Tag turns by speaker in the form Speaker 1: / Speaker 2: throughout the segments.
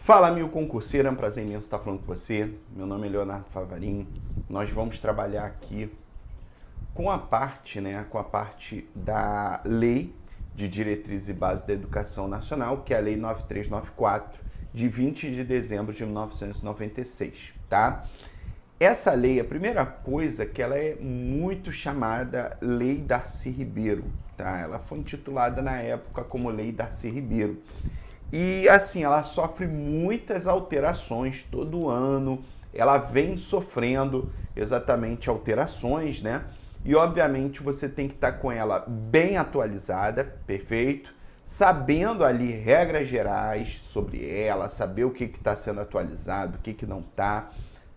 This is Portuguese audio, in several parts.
Speaker 1: Fala, amigo concurseiro, é um prazer imenso estar falando com você. Meu nome é Leonardo Favarin. Nós vamos trabalhar aqui com a parte, da Lei de Diretrizes e Bases da Educação Nacional, que é a Lei 9394, de 20 de dezembro de 1996, tá? Essa lei, a primeira coisa, que ela é muito chamada Lei Darcy Ribeiro, tá? Ela foi intitulada na época como Lei Darcy Ribeiro. E assim, ela sofre muitas alterações todo ano, ela vem sofrendo exatamente alterações, né? E obviamente você tem que estar com ela bem atualizada, perfeito? Sabendo ali regras gerais sobre ela, saber o que está sendo atualizado, o que não está.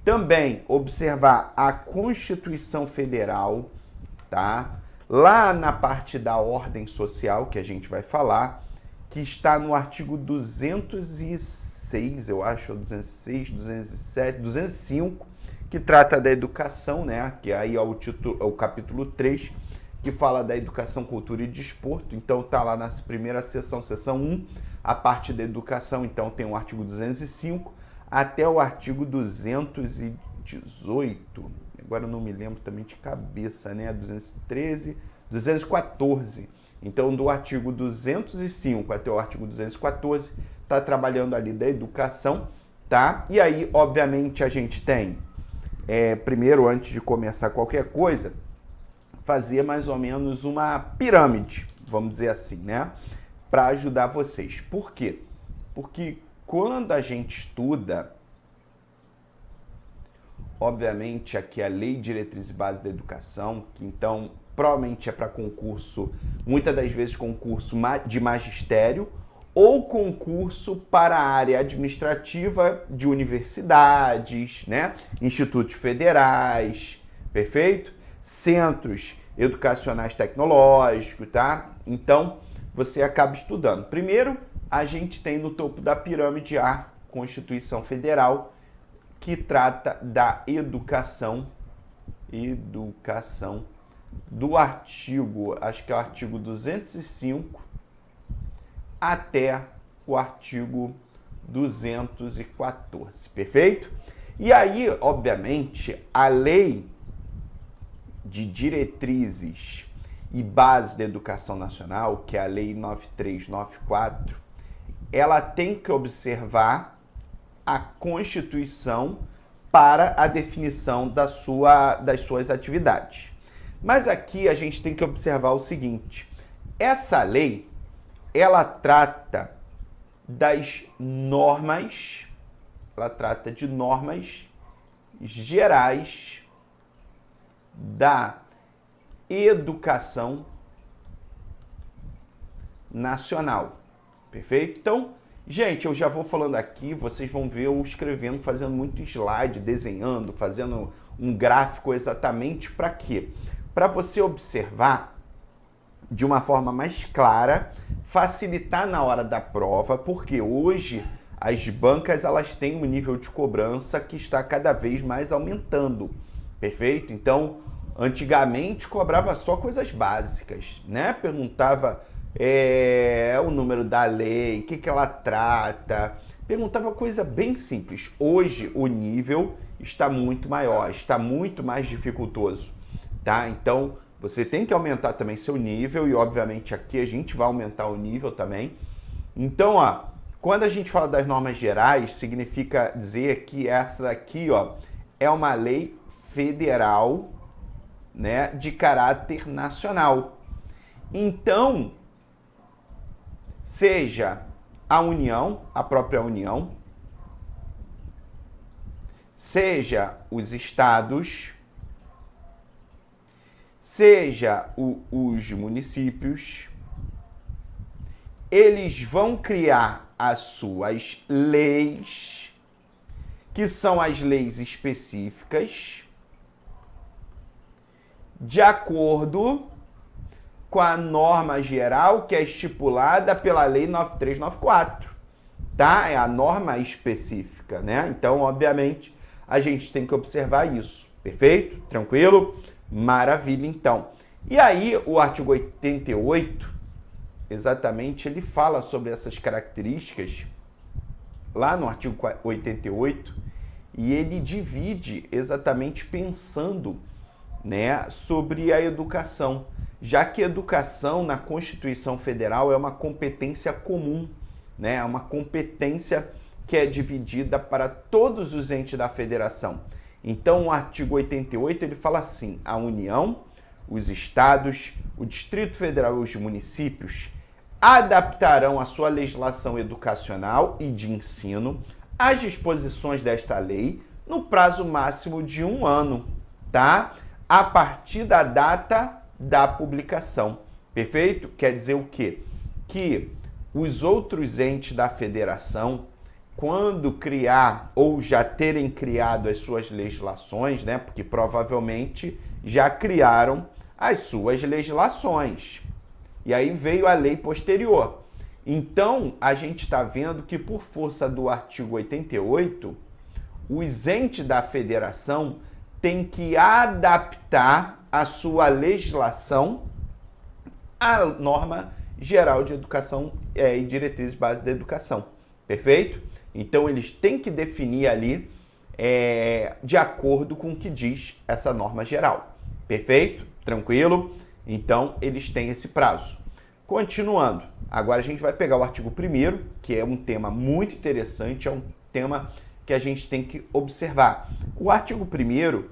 Speaker 1: Também observar a Constituição Federal, tá? Lá na parte da ordem social, que a gente vai falar, que está no artigo 206, eu acho, 206, 207, 205, que trata da educação, né? Que aí é o capítulo 3, que fala da educação, cultura e desporto. Então tá lá na primeira seção 1, a parte da educação, então tem o artigo 205 até o artigo 218. Agora eu não me lembro também de cabeça, né? 213, 214. Então, do artigo 205 até o artigo 214, está trabalhando ali da educação, tá? E aí, obviamente, a gente tem, primeiro, antes de começar qualquer coisa, fazer mais ou menos uma pirâmide, vamos dizer assim, né? Para ajudar vocês. Por quê? Porque quando a gente estuda, obviamente, aqui a Lei de Diretrizes e Bases da Educação, que então provavelmente é para concurso, muitas das vezes concurso de magistério ou concurso para a área administrativa de universidades, né? Institutos federais, perfeito? Centros educacionais tecnológicos, tá? Então, você acaba estudando. Primeiro, a gente tem no topo da pirâmide a Constituição Federal, que trata da educação do artigo, acho que é o artigo 205 até o artigo 214, perfeito? E aí, obviamente, a Lei de Diretrizes e Bases da Educação Nacional, que é a Lei 9394, ela tem que observar a Constituição para a definição das suas atividades. Mas aqui a gente tem que observar o seguinte: essa lei, ela trata das normas, ela trata de normas gerais da educação nacional, perfeito? Então, gente, eu já vou falando aqui, vocês vão ver eu escrevendo, fazendo muito slide, desenhando, fazendo um gráfico exatamente para quê? Para você observar de uma forma mais clara, facilitar na hora da prova, porque hoje as bancas elas têm um nível de cobrança que está cada vez mais aumentando, perfeito? Então, antigamente cobrava só coisas básicas, né? Perguntava o número da lei, o que ela trata, perguntava coisa bem simples. Hoje o nível está muito maior, está muito mais dificultoso, tá? Então você tem que aumentar também seu nível e obviamente aqui a gente vai aumentar o nível também. Então, ó, quando a gente fala das normas gerais, significa dizer que essa daqui, ó, é uma lei federal, né, de caráter nacional. Então, seja a União, a própria União, seja os estados, seja os municípios, eles vão criar as suas leis, que são as leis específicas, de acordo com a norma geral que é estipulada pela Lei 9394, tá? É a norma específica, né? Então, obviamente, a gente tem que observar isso, perfeito? Tranquilo? Maravilha, então. E aí, o artigo 88, exatamente, ele fala sobre essas características lá no artigo 88, e ele divide exatamente pensando, né, sobre a educação, já que a educação na Constituição Federal é uma competência comum, né, é uma competência que é dividida para todos os entes da federação. Então, o artigo 88 ele fala assim: a União, os estados, o Distrito Federal e os municípios adaptarão a sua legislação educacional e de ensino às disposições desta lei no prazo máximo de 1 ano, tá? A partir da data da publicação. Perfeito? Quer dizer o quê? Que os outros entes da federação, quando criar ou já terem criado as suas legislações, né? Porque provavelmente já criaram as suas legislações. E aí veio a lei posterior. Então, a gente está vendo que por força do artigo 88, os entes da federação têm que adaptar a sua legislação à norma geral de educação e diretrizes básicas da educação. Perfeito? Então, eles têm que definir ali de acordo com o que diz essa norma geral. Perfeito? Tranquilo? Então, eles têm esse prazo. Continuando, agora a gente vai pegar o artigo 1º, que é um tema muito interessante, é um tema que a gente tem que observar. O artigo 1º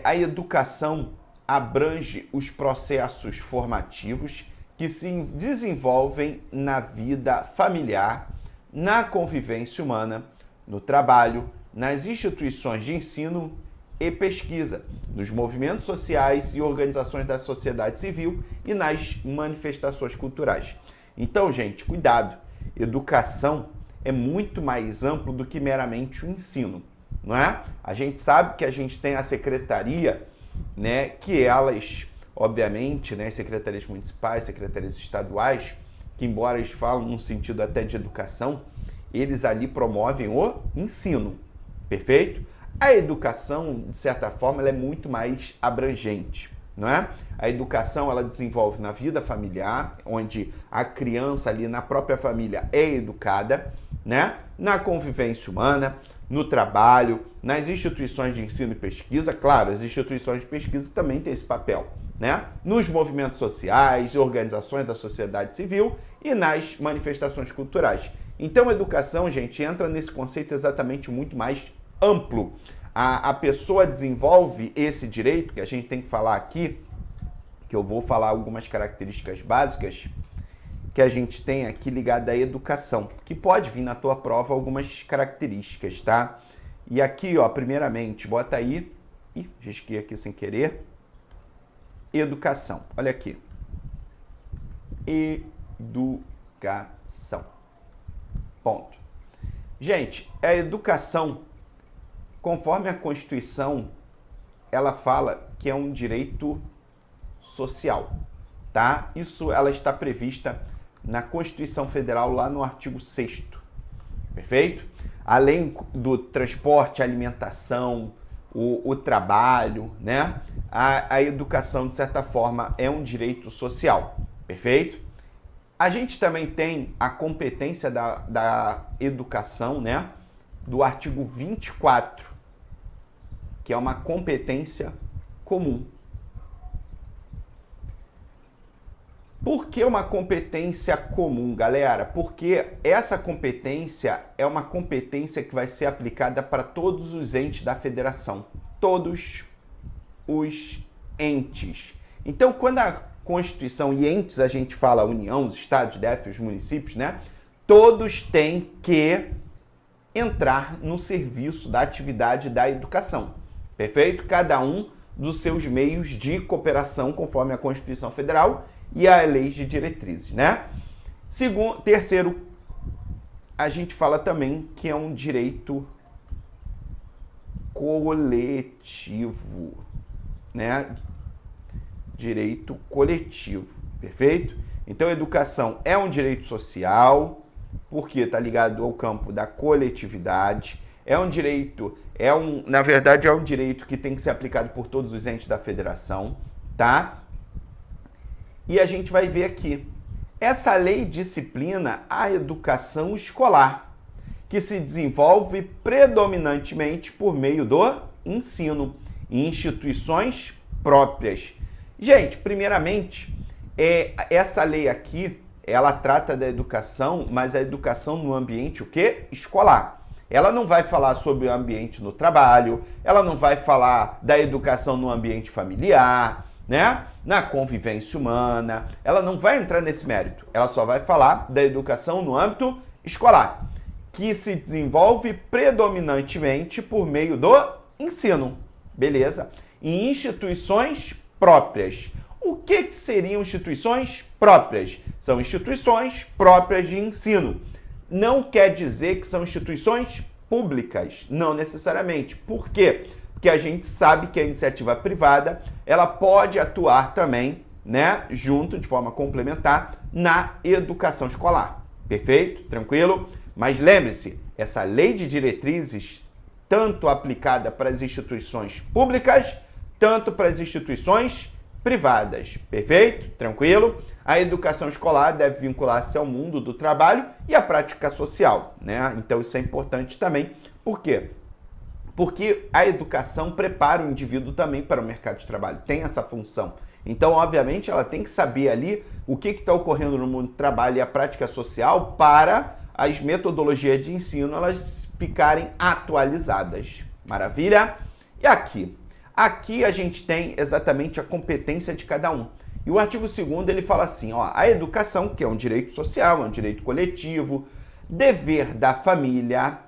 Speaker 1: a educação abrange os processos formativos que se desenvolvem na vida familiar, na convivência humana, no trabalho, nas instituições de ensino e pesquisa, nos movimentos sociais e organizações da sociedade civil e nas manifestações culturais. Então, gente, cuidado. Educação é muito mais amplo do que meramente o ensino, não é? A gente sabe que a gente tem a secretaria, né, que elas, obviamente, né, secretarias municipais, secretarias estaduais, que embora eles falam num sentido até de educação, eles ali promovem o ensino, perfeito? A educação, de certa forma, ela é muito mais abrangente, não é? A educação, ela desenvolve na vida familiar, onde a criança ali na própria família é educada, né? Na convivência humana, no trabalho, nas instituições de ensino e pesquisa, claro, as instituições de pesquisa também têm esse papel, né? Nos movimentos sociais, organizações da sociedade civil e nas manifestações culturais. Então, a educação, gente, entra nesse conceito exatamente muito mais amplo. A pessoa desenvolve esse direito, que a gente tem que falar aqui, que eu vou falar algumas características básicas que a gente tem aqui ligada à educação, que pode vir na tua prova algumas características, tá? E aqui, ó, primeiramente, bota aí, risquei aqui sem querer, educação, olha aqui, educação, ponto. Gente, a educação, conforme a Constituição, ela fala que é um direito social, tá? Isso ela está prevista na Constituição Federal, lá no artigo 6º, perfeito? Além do transporte, alimentação, o trabalho, né? A educação, de certa forma, é um direito social, perfeito? A gente também tem a competência da educação, né? Do artigo 24, que é uma competência comum. Por que uma competência comum, galera? Porque essa competência é uma competência que vai ser aplicada para todos os entes da federação. Todos os entes. Então, quando a Constituição e entes, a gente fala União, os estados, DF, os municípios, né? Todos têm que entrar no serviço da atividade da educação. Perfeito? Cada um dos seus meios de cooperação, conforme a Constituição Federal e a lei de diretrizes, né? Terceiro, a gente fala também que é um direito coletivo, né? Direito coletivo, perfeito? Então, a educação é um direito social, porque está ligado ao campo da coletividade, é um direito, na verdade, é um direito que tem que ser aplicado por todos os entes da federação, tá? E a gente vai ver aqui, essa lei disciplina a educação escolar, que se desenvolve predominantemente por meio do ensino em instituições próprias. Gente, primeiramente, essa lei aqui, ela trata da educação, mas a educação no ambiente o quê? Escolar. Ela não vai falar sobre o ambiente no trabalho, ela não vai falar da educação no ambiente familiar, né? Na convivência humana, ela não vai entrar nesse mérito. Ela só vai falar da educação no âmbito escolar, que se desenvolve predominantemente por meio do ensino, beleza? Em instituições próprias. O que seriam instituições próprias? São instituições próprias de ensino. Não quer dizer que são instituições públicas, não necessariamente. Por quê? Porque a gente sabe que a iniciativa privada, ela pode atuar também, né, junto, de forma complementar, na educação escolar. Perfeito? Tranquilo? Mas lembre-se, essa lei de diretrizes, tanto aplicada para as instituições públicas, tanto para as instituições privadas. Perfeito? Tranquilo? A educação escolar deve vincular-se ao mundo do trabalho e à prática social, né? Então isso é importante também. Por quê? Porque a educação prepara o indivíduo também para o mercado de trabalho, tem essa função. Então, obviamente, ela tem que saber ali o que está ocorrendo no mundo do trabalho e a prática social para as metodologias de ensino elas ficarem atualizadas. Maravilha? E aqui? Aqui a gente tem exatamente a competência de cada um. E o artigo 2º ele fala assim, ó, a educação, que é um direito social, é um direito coletivo, dever da família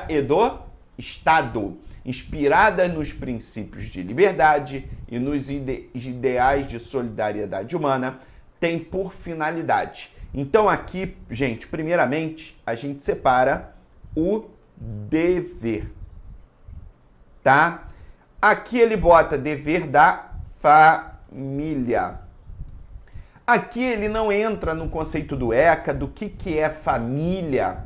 Speaker 1: e do Estado, inspirada nos princípios de liberdade e nos ideais de solidariedade humana, tem por finalidade. Então aqui, gente, primeiramente, a gente separa o dever, tá? Aqui ele bota dever da família. Aqui ele não entra no conceito do ECA, do que é família.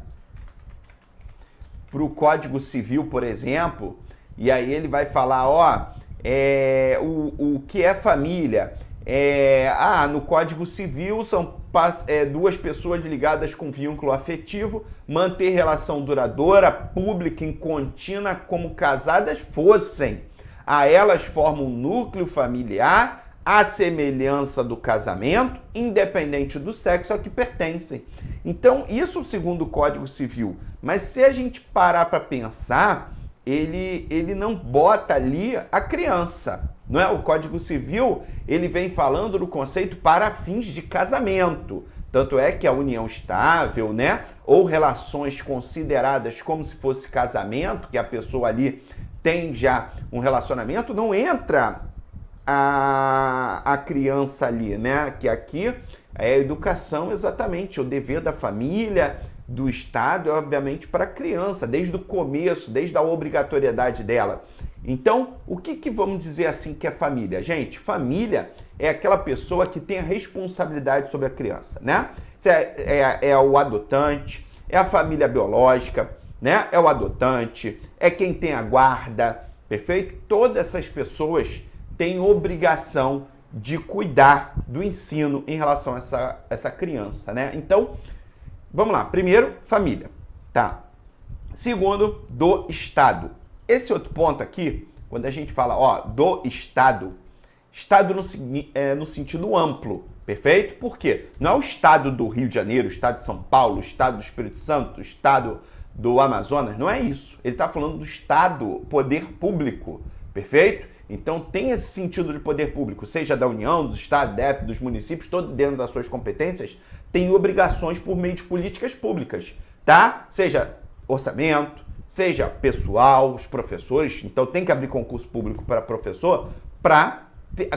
Speaker 1: Para o Código Civil, por exemplo, e aí ele vai falar, ó, o que é família? No Código Civil são duas pessoas ligadas com vínculo afetivo, manter relação duradoura, pública e contínua como casadas fossem. A elas formam um núcleo familiar, à semelhança do casamento, independente do sexo a que pertencem. Então, isso segundo o Código Civil. Mas se a gente parar para pensar, ele não bota ali a criança, não é? O Código Civil, ele vem falando do conceito para fins de casamento. Tanto é que a união estável, né, ou relações consideradas como se fosse casamento, que a pessoa ali tem já um relacionamento, não entra a criança ali, né? Que aqui é a educação exatamente, o dever da família, do Estado, é obviamente para a criança, desde o começo, desde a obrigatoriedade dela. Então, o que vamos dizer assim que é família? Gente, família é aquela pessoa que tem a responsabilidade sobre a criança, né? É o adotante, é a família biológica, né? É o adotante, é quem tem a guarda, perfeito? Todas essas pessoas têm obrigação de cuidar do ensino em relação a essa criança, né? Então, vamos lá. Primeiro, família, tá? Segundo, do Estado. Esse outro ponto aqui, quando a gente fala, ó, do Estado no sentido amplo, perfeito? Por quê? Não é o Estado do Rio de Janeiro, o Estado de São Paulo, o Estado do Espírito Santo, o Estado do Amazonas, não é isso. Ele está falando do Estado, poder público, perfeito? Então tem esse sentido de poder público, seja da União, dos Estados, DF, dos municípios, todo dentro das suas competências, tem obrigações por meio de políticas públicas, tá? Seja orçamento, seja pessoal, os professores, então tem que abrir concurso público para professor para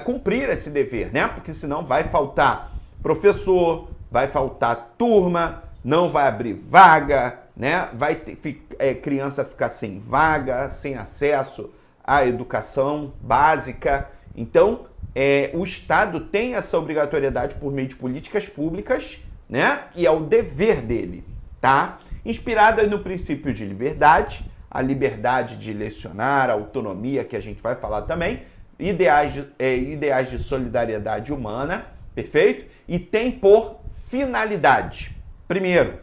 Speaker 1: cumprir esse dever, né? Porque senão vai faltar professor, vai faltar turma, não vai abrir vaga, né? Vai ter criança ficar sem vaga, sem acesso à educação básica. Então, o Estado tem essa obrigatoriedade por meio de políticas públicas, né? E é o dever dele, tá? Inspirada no princípio de liberdade, a liberdade de lecionar, a autonomia, que a gente vai falar também, ideais de solidariedade humana, perfeito? E tem por finalidade, primeiro,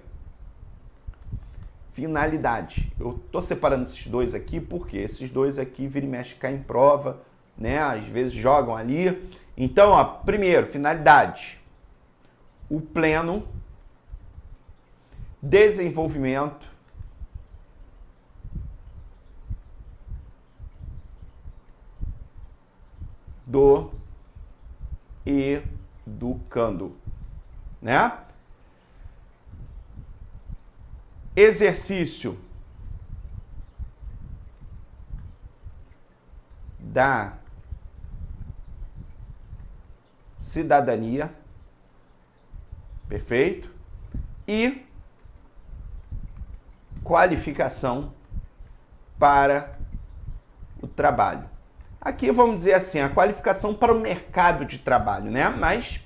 Speaker 1: finalidade. Eu estou separando esses dois aqui porque esses dois aqui vira e mexe caem em prova, né? Às vezes jogam ali. Então, ó, primeiro, finalidade. O pleno desenvolvimento do educando, né? Exercício da cidadania, perfeito? E qualificação para o trabalho. Aqui vamos dizer assim, a qualificação para o mercado de trabalho, né? Mas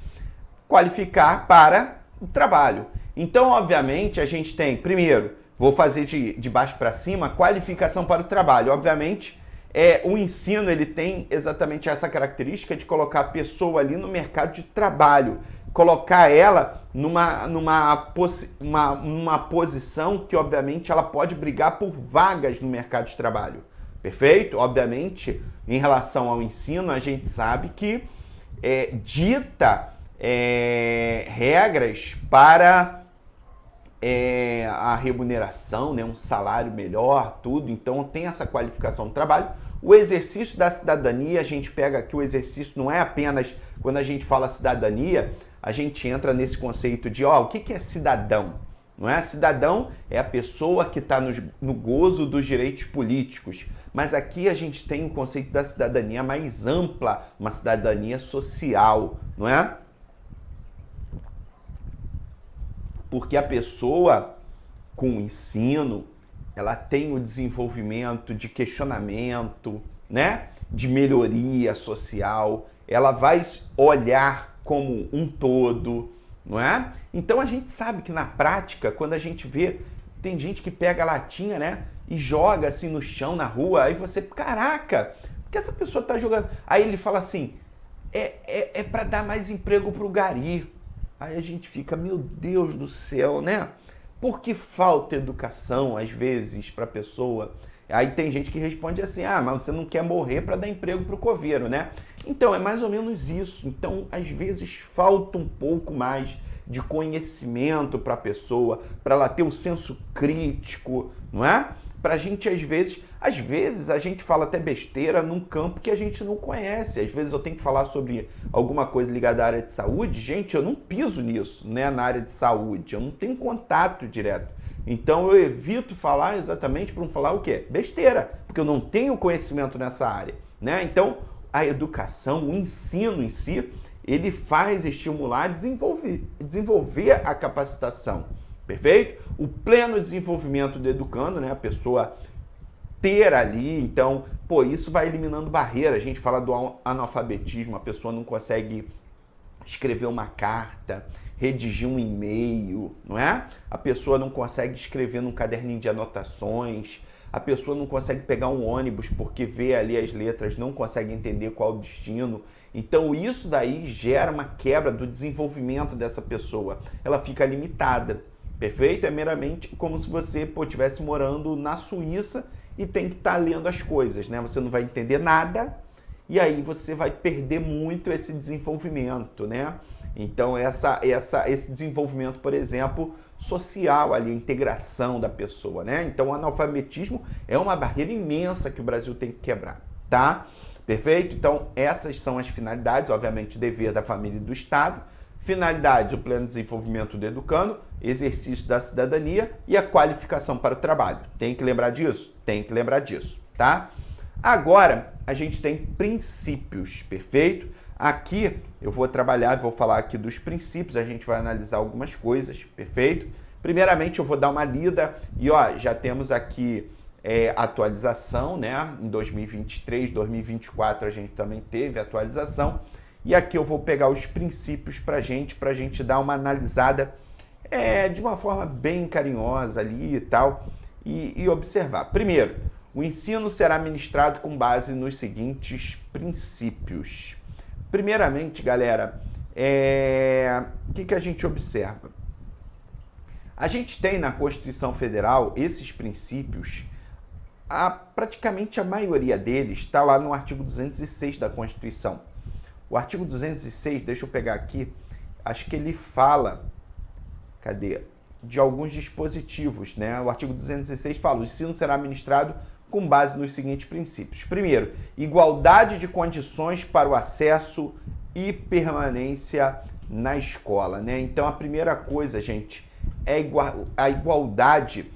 Speaker 1: qualificar para o trabalho. Então, obviamente, a gente tem, primeiro, vou fazer de baixo para cima, qualificação para o trabalho. Obviamente, o ensino ele tem exatamente essa característica de colocar a pessoa ali no mercado de trabalho, colocar ela numa posição que, obviamente, ela pode brigar por vagas no mercado de trabalho. Perfeito? Obviamente, em relação ao ensino, a gente sabe que dita regras para a remuneração, né, um salário melhor, tudo. Então, tem essa qualificação do trabalho. O exercício da cidadania, a gente pega aqui o exercício, não é apenas quando a gente fala cidadania, a gente entra nesse conceito de, o que é cidadão? Não é? Cidadão é a pessoa que está no gozo dos direitos políticos. Mas aqui a gente tem o conceito da cidadania mais ampla, uma cidadania social, não é? Porque a pessoa com o ensino, ela tem o desenvolvimento de questionamento, né? De melhoria social, ela vai olhar como um todo, não é? Então a gente sabe que na prática, quando a gente vê, tem gente que pega a latinha, né? E joga assim no chão, na rua, aí você, caraca, por que essa pessoa tá jogando? Aí ele fala assim, é para dar mais emprego pro gari. Aí a gente fica, meu Deus do céu, né? Porque falta educação, às vezes, para a pessoa. Aí tem gente que responde assim, mas você não quer morrer para dar emprego para o coveiro, né? Então, é mais ou menos isso. Então, às vezes, falta um pouco mais de conhecimento para a pessoa, para ela ter um senso crítico, não é? Para a gente, às vezes a gente fala até besteira num campo que a gente não conhece. Às vezes eu tenho que falar sobre alguma coisa ligada à área de saúde. Gente, eu não piso nisso, né, na área de saúde. Eu não tenho contato direto. Então eu evito falar exatamente para não falar o quê? Besteira, porque eu não tenho conhecimento nessa área, né? Então a educação, o ensino em si, ele faz estimular, desenvolver a capacitação. Perfeito? O pleno desenvolvimento do educando, né? A pessoa ter ali, então, isso vai eliminando barreira. A gente fala do analfabetismo, a pessoa não consegue escrever uma carta, redigir um e-mail, não é? A pessoa não consegue escrever num caderninho de anotações, a pessoa não consegue pegar um ônibus porque vê ali as letras, não consegue entender qual o destino. Então isso daí gera uma quebra do desenvolvimento dessa pessoa. Ela fica limitada. Perfeito? É meramente como se você estivesse morando na Suíça e tem que estar lendo as coisas, né? Você não vai entender nada e aí você vai perder muito esse desenvolvimento, né? Então esse desenvolvimento, por exemplo, social, ali, a integração da pessoa, né? Então o analfabetismo é uma barreira imensa que o Brasil tem que quebrar, tá? Perfeito? Então essas são as finalidades, obviamente, dever da família e do Estado. Finalidade, o pleno desenvolvimento do educando, exercício da cidadania e a qualificação para o trabalho. Tem que lembrar disso? Tem que lembrar disso, tá? Agora, a gente tem princípios, perfeito? Aqui eu vou vou falar aqui dos princípios, a gente vai analisar algumas coisas, perfeito? Primeiramente, eu vou dar uma lida e, já temos aqui atualização, né? Em 2023, 2024 a gente também teve atualização. E aqui eu vou pegar os princípios para a gente dar uma analisada de uma forma bem carinhosa ali e tal, e observar. Primeiro, o ensino será ministrado com base nos seguintes princípios. Primeiramente, galera, o que a gente observa? A gente tem na Constituição Federal esses princípios, praticamente a maioria deles está lá no artigo 206 da Constituição. O artigo 206, deixa eu pegar aqui, acho que ele fala, cadê? De alguns dispositivos, né? O artigo 216 fala: o ensino será ministrado com base nos seguintes princípios. Primeiro, igualdade de condições para o acesso e permanência na escola, né? Então, a primeira coisa, gente, é a igualdade.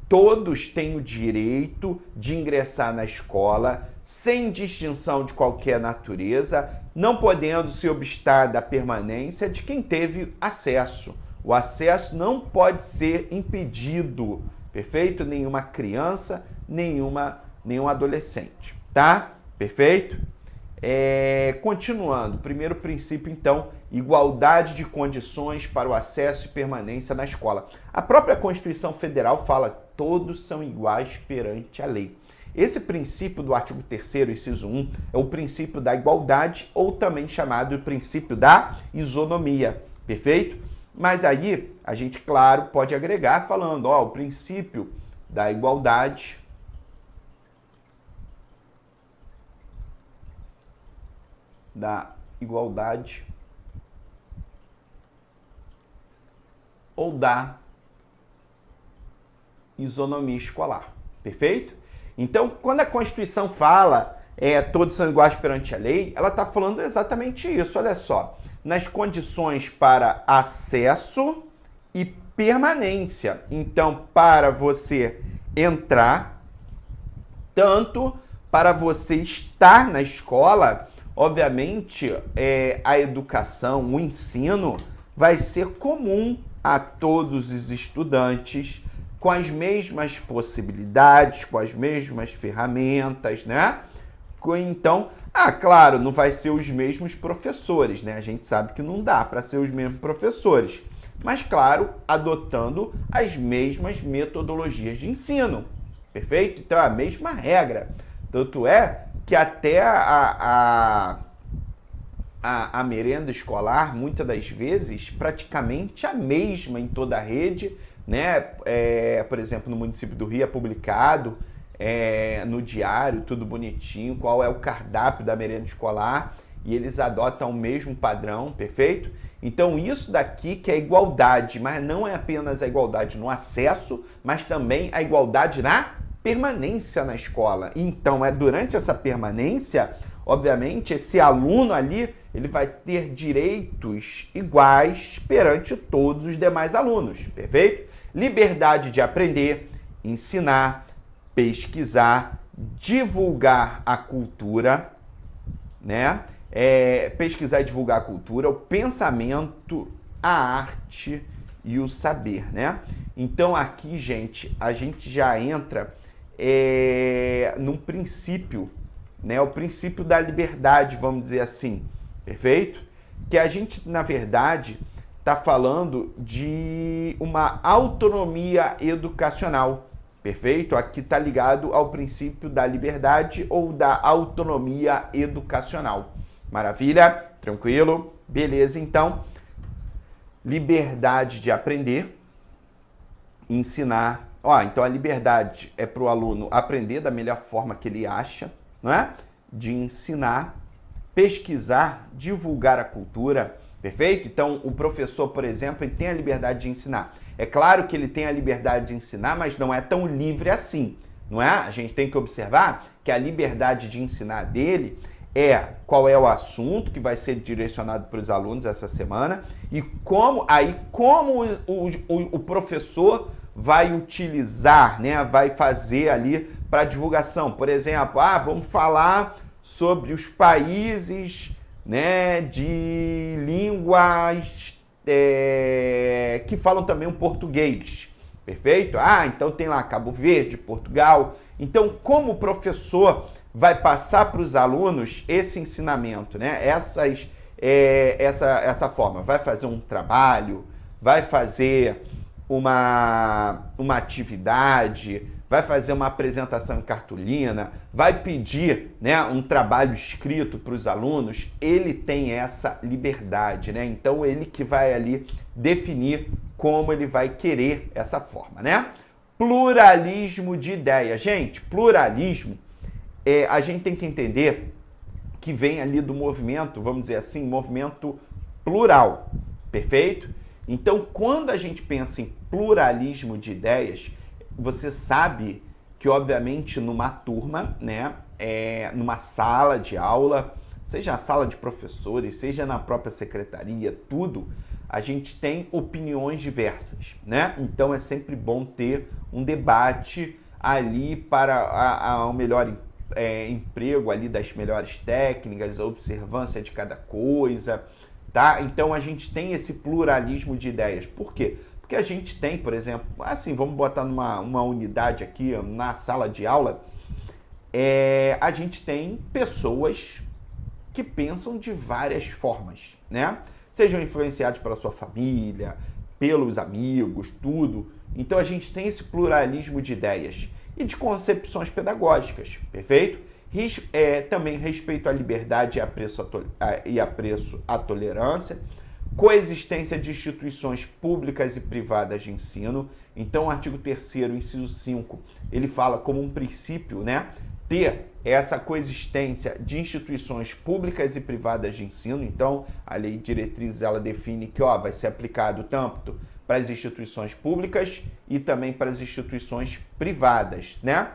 Speaker 1: Todos têm o direito de ingressar na escola sem distinção de qualquer natureza, não podendo se obstar da permanência de quem teve acesso. O acesso não pode ser impedido, perfeito? Nenhuma criança, nenhum adolescente, tá? Perfeito? Continuando, primeiro princípio, então, igualdade de condições para o acesso e permanência na escola. A própria Constituição Federal fala: todos são iguais perante a lei. Esse princípio do artigo 3º, inciso 1, é o princípio da igualdade, ou também chamado de princípio da isonomia, perfeito? Mas aí a gente, claro, pode agregar falando, ó, o princípio da igualdade ou da isonomia escolar, perfeito? Então, quando a Constituição fala todos são iguais perante a lei, ela está falando exatamente isso, olha só, nas condições para acesso e permanência. Então, para você entrar, tanto para você estar na escola, obviamente, a educação, o ensino vai ser comum a todos os estudantes, com as mesmas possibilidades, com as mesmas ferramentas, né? Então, claro, não vai ser os mesmos professores, né? A gente sabe que não dá para ser os mesmos professores, mas, claro, adotando as mesmas metodologias de ensino, perfeito? Então, é a mesma regra. Tanto é que até a merenda escolar, muitas das vezes, praticamente a mesma em toda a rede, né? Por exemplo, no município do Rio é publicado no diário, tudo bonitinho, qual é o cardápio da merenda escolar, e eles adotam o mesmo padrão, perfeito? Então isso daqui que é igualdade, mas não é apenas a igualdade no acesso, mas também a igualdade na permanência na escola. Então durante essa permanência, obviamente, esse aluno ali, ele vai ter direitos iguais perante todos os demais alunos, perfeito? Liberdade de aprender, ensinar, pesquisar, divulgar a cultura, né? Pesquisar e divulgar a cultura, o pensamento, a arte e o saber, né? Então aqui, gente, a gente já entra num princípio, né? O princípio da liberdade, vamos dizer assim, perfeito? Que a gente, na verdade, está falando de uma autonomia educacional, perfeito? Aqui está ligado ao princípio da liberdade ou da autonomia educacional. Maravilha? Tranquilo? Beleza, então. Liberdade de aprender, ensinar. Então a liberdade é para o aluno aprender da melhor forma que ele acha, não é? De ensinar, pesquisar, divulgar a cultura, perfeito? Então, o professor, por exemplo, ele tem a liberdade de ensinar. É claro que ele tem a liberdade de ensinar, mas não é tão livre assim, não é? A gente tem que observar que a liberdade de ensinar dele qual é o assunto que vai ser direcionado para os alunos essa semana e como o professor vai utilizar, né? Vai fazer ali para divulgação. Por exemplo, vamos falar sobre os países, né, de línguas que falam também o português, perfeito? Então tem lá Cabo Verde, Portugal. Então, como o professor vai passar para os alunos esse ensinamento, né? Essa forma, vai fazer um trabalho, vai fazer uma atividade, vai fazer uma apresentação em cartolina, vai pedir, né, um trabalho escrito para os alunos, ele tem essa liberdade, né? Então ele que vai ali definir como ele vai querer essa forma, né? Pluralismo de ideias. Gente, pluralismo, a gente tem que entender que vem ali do movimento, vamos dizer assim, movimento plural, perfeito? Então, quando a gente pensa em pluralismo de ideias, você sabe que, obviamente, numa turma, né, numa sala de aula, seja a sala de professores, seja na própria secretaria, tudo, a gente tem opiniões diversas, né? Então, é sempre bom ter um debate ali para o melhor emprego ali das melhores técnicas, a observância de cada coisa, tá? Então a gente tem esse pluralismo de ideias. Por quê? Porque a gente tem, por exemplo, assim, vamos botar uma unidade aqui na sala de aula, a gente tem pessoas que pensam de várias formas, né? Sejam influenciados pela sua família, pelos amigos, tudo. Então a gente tem esse pluralismo de ideias e de concepções pedagógicas, perfeito? Também respeito à liberdade e apreço à tolerância, coexistência de instituições públicas e privadas de ensino. Então, o artigo 3º, inciso 5, ele fala como um princípio, né, ter essa coexistência de instituições públicas e privadas de ensino. Então, a lei de diretrizes, ela define que vai ser aplicado tanto para as instituições públicas e também para as instituições privadas, né?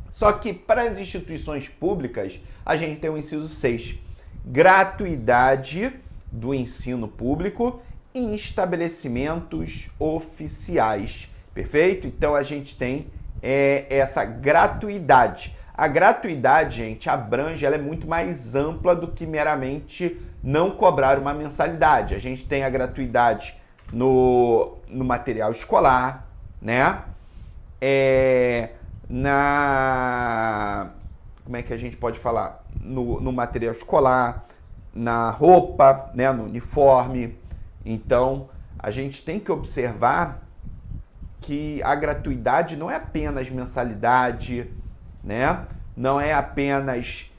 Speaker 1: Só que para as instituições públicas, a gente tem o inciso 6, gratuidade do ensino público em estabelecimentos oficiais, perfeito? Então, a gente tem essa gratuidade. A gratuidade, gente, abrange, ela é muito mais ampla do que meramente não cobrar uma mensalidade. A gente tem a gratuidade no material escolar, né? Como é que a gente pode falar? No material escolar, na roupa, né? No uniforme. Então, a gente tem que observar que a gratuidade não é apenas mensalidade, né? Não é apenas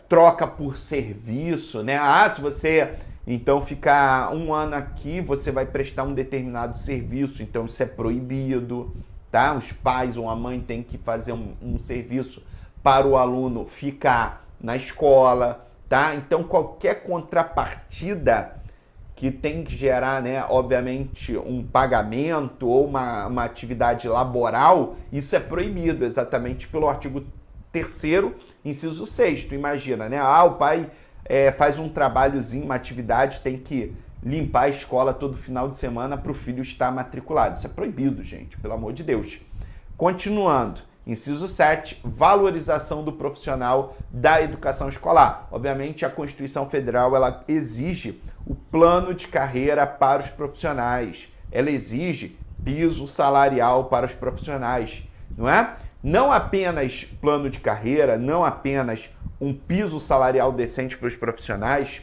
Speaker 1: troca por serviço, né? Se você então ficar um ano aqui, você vai prestar um determinado serviço, então isso é proibido, tá? Os pais ou a mãe tem que fazer um serviço para o aluno ficar na escola, tá? Então qualquer contrapartida que tem que gerar, né, obviamente, um pagamento ou uma atividade laboral, isso é proibido, exatamente pelo artigo 3º, inciso 6º. Imagina, né? O pai faz um trabalhozinho, uma atividade, tem que limpar a escola todo final de semana para o filho estar matriculado. Isso é proibido, gente, pelo amor de Deus. Continuando. Inciso 7, valorização do profissional da educação escolar. Obviamente, a Constituição Federal, ela exige o plano de carreira para os profissionais. Ela exige piso salarial para os profissionais, não é? Não apenas plano de carreira, não apenas um piso salarial decente para os profissionais.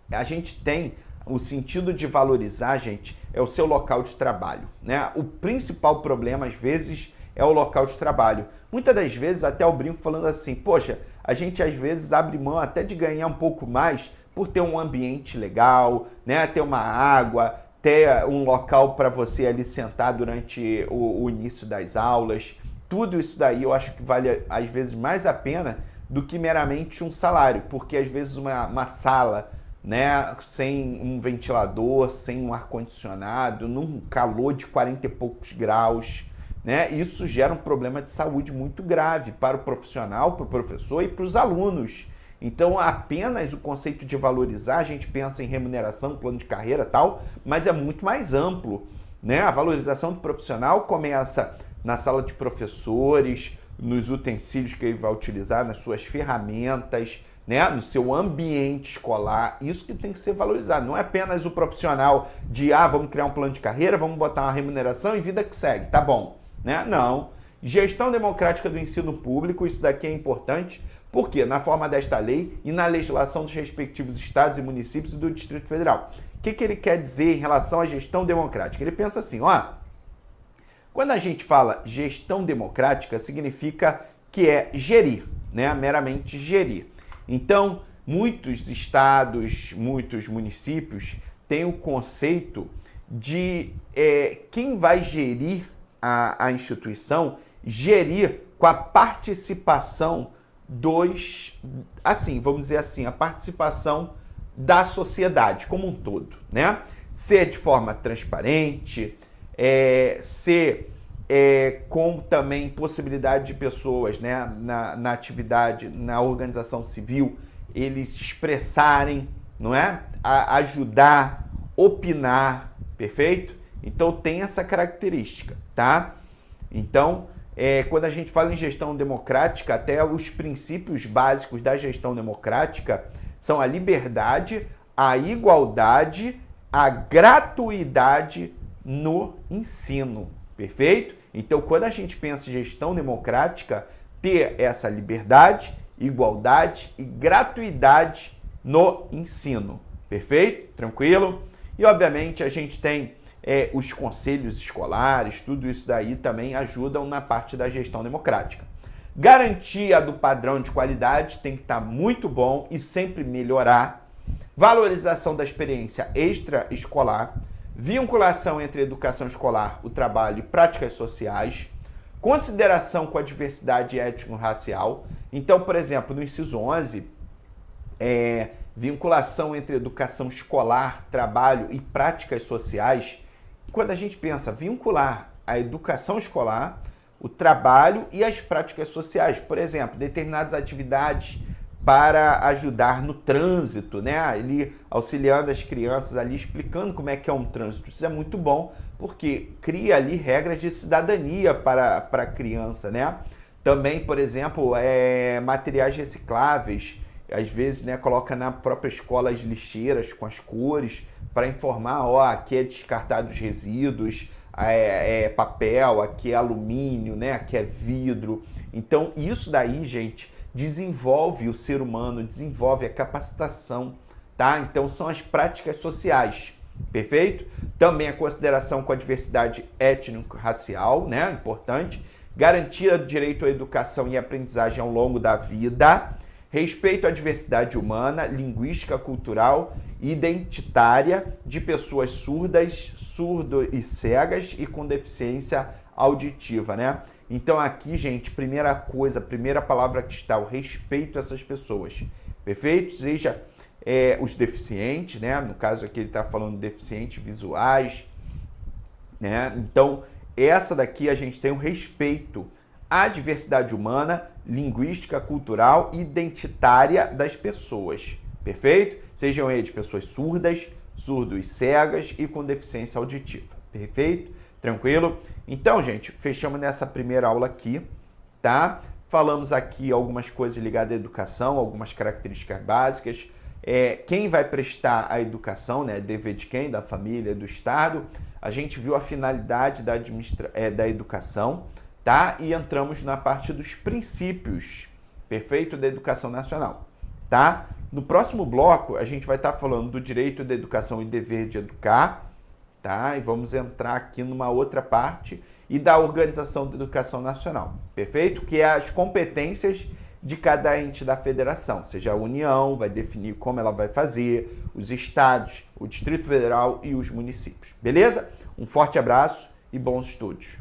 Speaker 1: A gente tem o sentido de valorizar, gente, é o seu local de trabalho, né? O principal problema, às vezes, é o local de trabalho. Muitas das vezes, até eu brinco falando assim, poxa, a gente às vezes abre mão até de ganhar um pouco mais por ter um ambiente legal, né? Ter uma água, ter um local para você ali sentar durante o início das aulas. Tudo isso daí eu acho que vale às vezes mais a pena do que meramente um salário, porque às vezes uma sala, né, sem um ventilador, sem um ar-condicionado, num calor de 40 e poucos graus, né, isso gera um problema de saúde muito grave para o profissional, para o professor e para os alunos. Então, apenas o conceito de valorizar, a gente pensa em remuneração, plano de carreira e tal, mas é muito mais amplo, né? A valorização do profissional começa na sala de professores, nos utensílios que ele vai utilizar, nas suas ferramentas, né? No seu ambiente escolar. Isso que tem que ser valorizado. Não é apenas o profissional de, vamos criar um plano de carreira, vamos botar uma remuneração e vida que segue, tá bom, né? Não. Gestão democrática do ensino público, isso daqui é importante, porque na forma desta lei e na legislação dos respectivos estados e municípios e do Distrito Federal. O que ele quer dizer em relação à gestão democrática? Ele pensa assim, quando a gente fala gestão democrática, significa que é gerir, né? Meramente gerir. Então, muitos estados, muitos municípios tem o conceito de quem vai gerir a instituição, gerir com a participação assim, vamos dizer assim, a participação da sociedade como um todo, né? Ser de forma transparente, ser com também possibilidade de pessoas, né, na atividade, na organização civil, eles se expressarem, não é? Ajudar, opinar, perfeito? Então tem essa característica, tá? Então, quando a gente fala em gestão democrática, até os princípios básicos da gestão democrática são a liberdade, a igualdade, a gratuidade no ensino, perfeito? Então, quando a gente pensa em gestão democrática, ter essa liberdade, igualdade e gratuidade no ensino, perfeito? Tranquilo? E, obviamente, a gente tem os conselhos escolares, tudo isso daí também ajudam na parte da gestão democrática. Garantia do padrão de qualidade tem que estar muito bom e sempre melhorar. Valorização da experiência extraescolar. Vinculação entre educação escolar, o trabalho e práticas sociais. Consideração com a diversidade étnico-racial. Então, por exemplo, no inciso 11, vinculação entre educação escolar, trabalho e práticas sociais. Quando a gente pensa vincular a educação escolar, o trabalho e as práticas sociais, por exemplo, determinadas atividades para ajudar no trânsito, né? Ali auxiliando as crianças ali, explicando como é que é um trânsito. Isso é muito bom, porque cria ali regras de cidadania para a criança, né? Também, por exemplo, materiais recicláveis, às vezes, né, coloca na própria escola as lixeiras com as cores para informar, ó, aqui é descartado os resíduos, papel, aqui é alumínio, né, aqui é vidro. Então, isso daí, gente, desenvolve o ser humano, desenvolve a capacitação, tá? Então, são as práticas sociais, perfeito? Também a consideração com a diversidade étnico-racial, né, importante. Garantia do direito à educação e aprendizagem ao longo da vida. Respeito à diversidade humana, linguística, cultural e identitária de pessoas surdas, surdo e cegas e com deficiência auditiva, né? Então aqui, gente, primeira coisa, primeira palavra que está, o respeito a essas pessoas, perfeito? Seja os deficientes, né? No caso aqui ele está falando de deficientes visuais, né? Então essa daqui a gente tem o respeito à diversidade humana, linguística, cultural e identitária das pessoas, perfeito? Sejam eles pessoas surdas, surdos e cegas e com deficiência auditiva, perfeito? Tranquilo? Então, gente, fechamos nessa primeira aula aqui, tá? Falamos aqui algumas coisas ligadas à educação, algumas características básicas. Quem vai prestar a educação, né? Dever de quem? Da família, do Estado. A gente viu a finalidade da educação, tá? E entramos na parte dos princípios, perfeito, da educação nacional, tá? No próximo bloco, a gente vai estar falando do direito da educação e dever de educar, tá? E vamos entrar aqui numa outra parte e da organização da educação nacional, perfeito? Que é as competências de cada ente da federação, seja a União, vai definir como ela vai fazer, os estados, o Distrito Federal e os municípios, beleza? Um forte abraço e bons estudos!